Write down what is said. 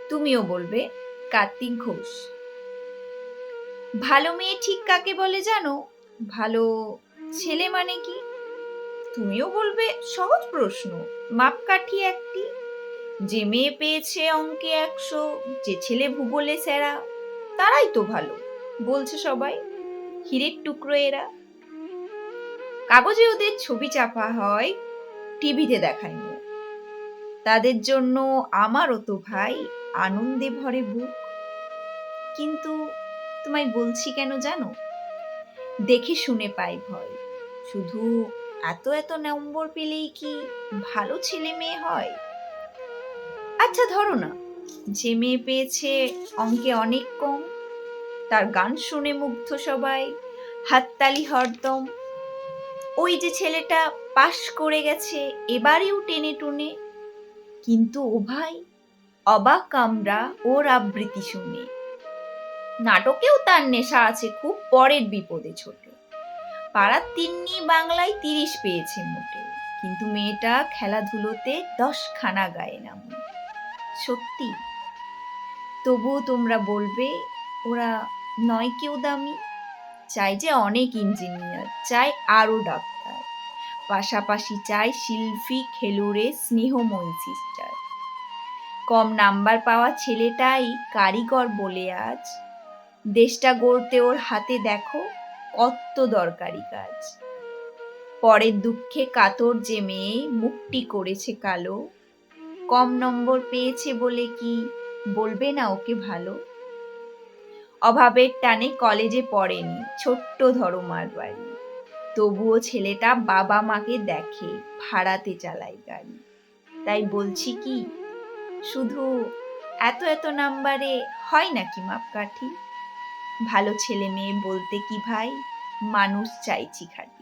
তুমিও বলবে কার্তিক ঘোষ। ভালো মেয়ে ঠিক কাকে বলে জানো? ভালো ছেলে মানে কি? তুমিও বলবে সহজ প্রশ্ন, মাপকাঠি একটি। যে মেয়ে পেয়েছে অঙ্কে 100, যে ছেলে ভূগোলে সেরা, তারাই তো ভালো বলছে সবাই। হীরের টুকরো এরা। কাগজে ওদের ছবি চাপা হয়, টিভিতে দেখায় না। তাদের জন্য আমারও তো ভাই আনন্দে ভরে বুক। কিন্তু তোমায় বলছি কেন জানো? দেখে শুনে পাই ভয়। শুধু এত এত নম্বর পেলেই কি ভালো ছেলে মেয়ে হয়? আচ্ছা ধরো না, যে মেয়ে পেয়েছে অঙ্কে অনেক কম, তার গান শুনে মুগ্ধ সবাই, হাততালি হরদম। ওই যে ছেলেটা পাশ করে গেছে এবারেও টেনে টুনে, কিন্তু ও ভাই অবাক আমরা ওর আবৃত্তি শুনে। নাটকেও তার নেশা আছে খুব, পরের বিপদে ছোটে। পাড়ার তিন্নি বাংলায় 30 পেয়েছে মোটে, কিন্তু মেয়েটা খেলাধুলোতে 10খানা গায়ে নাম। সত্যি। তবুও তোমরা বলবে ওরা নয় কেউ দামি। চাই যে অনেক ইঞ্জিনিয়ার, চাই আরো ডাক্তার, পাশাপাশি চাই শিল্পী, খেলুড়ে, স্নেহময়ী সিস্টার। কম নাম্বার পাওয়া ছেলেটাই কারিগর বলে আজ দেশটা গড়তে ওর হাতে দেখো কত দরকারি কাজ। পরের দুঃখে কাতর যে মেয়ে মুখটি করেছে কালো, কম নম্বর পেয়েছে বলে কি বলবে না ওকে ভালো? অভাবের টানে কলেজে পড়েনি, ছোট্ট ধরমার বাড়ি, তবুও ছেলেটা বাবা মাকে দেখে, ভাড়াতে চালায় গাড়ি। তাই বলছি কি, শুধু এত এত নাম্বারে হয় নাকি মাপকাঠি? ভালো ছেলে মেয়ে বলতে কি ভাই, মানুষ চাইছি খাঁটি।